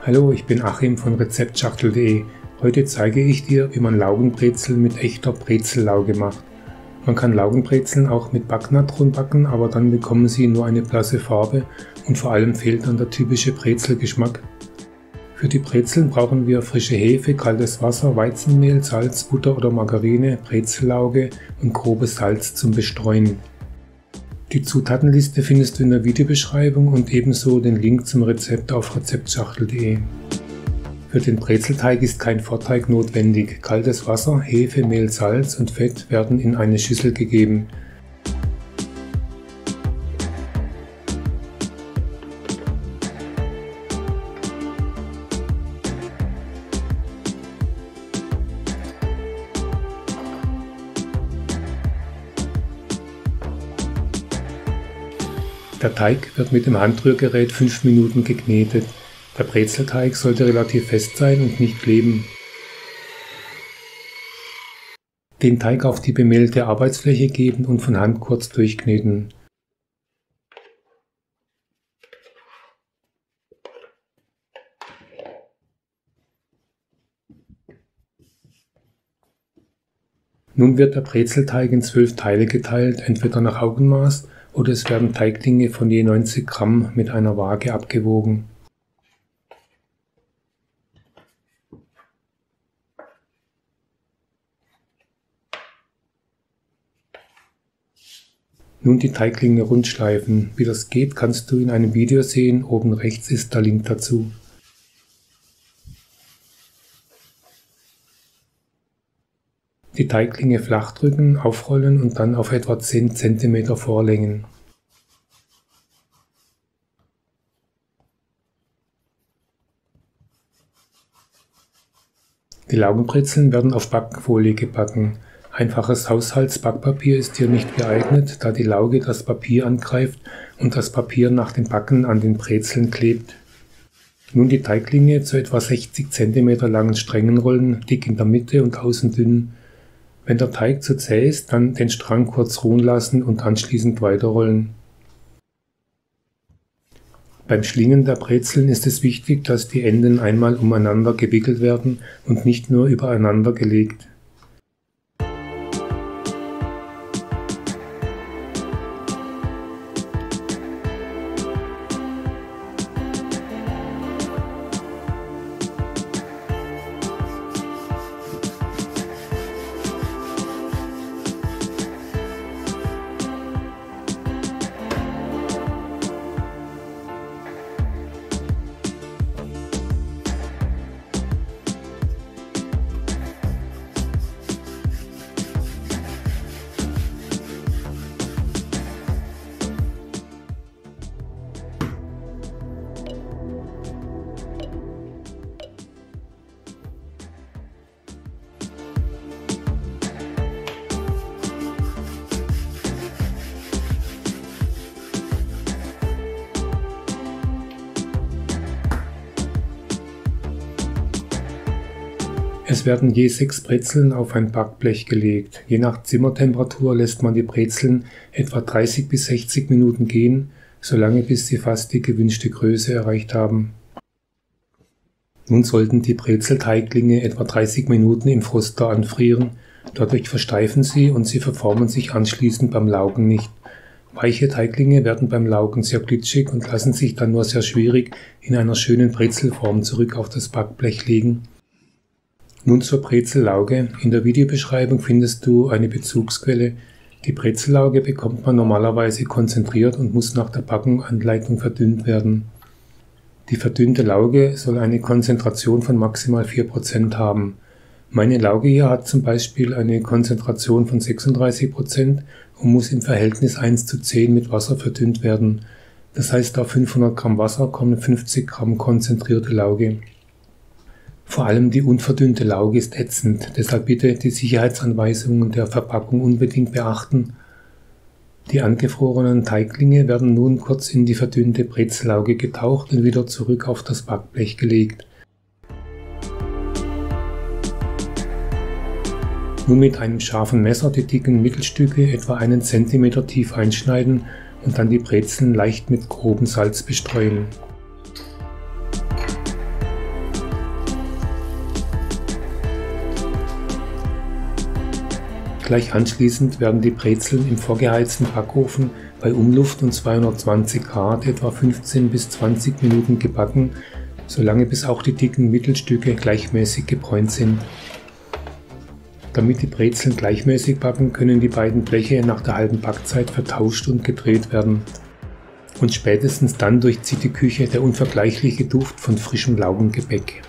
Hallo, ich bin Achim von Rezeptschachtel.de. Heute zeige ich dir, wie man Laugenbrezeln mit echter Brezellauge macht. Man kann Laugenbrezeln auch mit Backnatron backen, aber dann bekommen sie nur eine blasse Farbe und vor allem fehlt dann der typische Brezelgeschmack. Für die Brezeln brauchen wir frische Hefe, kaltes Wasser, Weizenmehl, Salz, Butter oder Margarine, Brezellauge und grobes Salz zum Bestreuen. Die Zutatenliste findest du in der Videobeschreibung und ebenso den Link zum Rezept auf rezeptschachtel.de. Für den Brezelteig ist kein Vorteig notwendig. Kaltes Wasser, Hefe, Mehl, Salz und Fett werden in eine Schüssel gegeben. Der Teig wird mit dem Handrührgerät 5 Minuten geknetet. Der Brezelteig sollte relativ fest sein und nicht kleben. Den Teig auf die bemehlte Arbeitsfläche geben und von Hand kurz durchkneten. Nun wird der Brezelteig in 12 Teile geteilt, entweder nach Augenmaß oder es werden Teiglinge von je 90 Gramm mit einer Waage abgewogen. Nun die Teiglinge rund schleifen. Wie das geht, kannst du in einem Video sehen, oben rechts ist der Link dazu. Die Teiglinge flach drücken, aufrollen und dann auf etwa 10 cm vorlängen. Die Laugenbrezeln werden auf Backfolie gebacken. Einfaches Haushaltsbackpapier ist hier nicht geeignet, da die Lauge das Papier angreift und das Papier nach dem Backen an den Brezeln klebt. Nun die Teiglinge zu etwa 60 cm langen Strängen rollen, dick in der Mitte und außen dünn. Wenn der Teig zu zäh ist, dann den Strang kurz ruhen lassen und anschließend weiterrollen. Beim Schlingen der Brezeln ist es wichtig, dass die Enden einmal umeinander gewickelt werden und nicht nur übereinander gelegt. Es werden je 6 Brezeln auf ein Backblech gelegt. Je nach Zimmertemperatur lässt man die Brezeln etwa 30 bis 60 Minuten gehen, solange bis sie fast die gewünschte Größe erreicht haben. Nun sollten die Brezelteiglinge etwa 30 Minuten im Froster anfrieren, dadurch versteifen sie und sie verformen sich anschließend beim Laugen nicht. Weiche Teiglinge werden beim Laugen sehr glitschig und lassen sich dann nur sehr schwierig in einer schönen Brezelform zurück auf das Backblech legen. Nun zur Brezellauge. In der Videobeschreibung findest du eine Bezugsquelle. Die Brezellauge bekommt man normalerweise konzentriert und muss nach der Backenanleitung verdünnt werden. Die verdünnte Lauge soll eine Konzentration von maximal 4% haben. Meine Lauge hier hat zum Beispiel eine Konzentration von 36% und muss im Verhältnis 1:10 mit Wasser verdünnt werden. Das heißt, auf 500 Gramm Wasser kommen 50 Gramm konzentrierte Lauge. Vor allem die unverdünnte Lauge ist ätzend, deshalb bitte die Sicherheitsanweisungen der Verpackung unbedingt beachten. Die angefrorenen Teiglinge werden nun kurz in die verdünnte Brezellauge getaucht und wieder zurück auf das Backblech gelegt. Nun mit einem scharfen Messer die dicken Mittelstücke etwa 1 cm tief einschneiden und dann die Brezeln leicht mit grobem Salz bestreuen. Gleich anschließend werden die Brezeln im vorgeheizten Backofen bei Umluft und 220 Grad etwa 15 bis 20 Minuten gebacken, solange bis auch die dicken Mittelstücke gleichmäßig gebräunt sind. Damit die Brezeln gleichmäßig backen, können die beiden Bleche nach der halben Backzeit vertauscht und gedreht werden. Und spätestens dann durchzieht die Küche der unvergleichliche Duft von frischem Laugengebäck.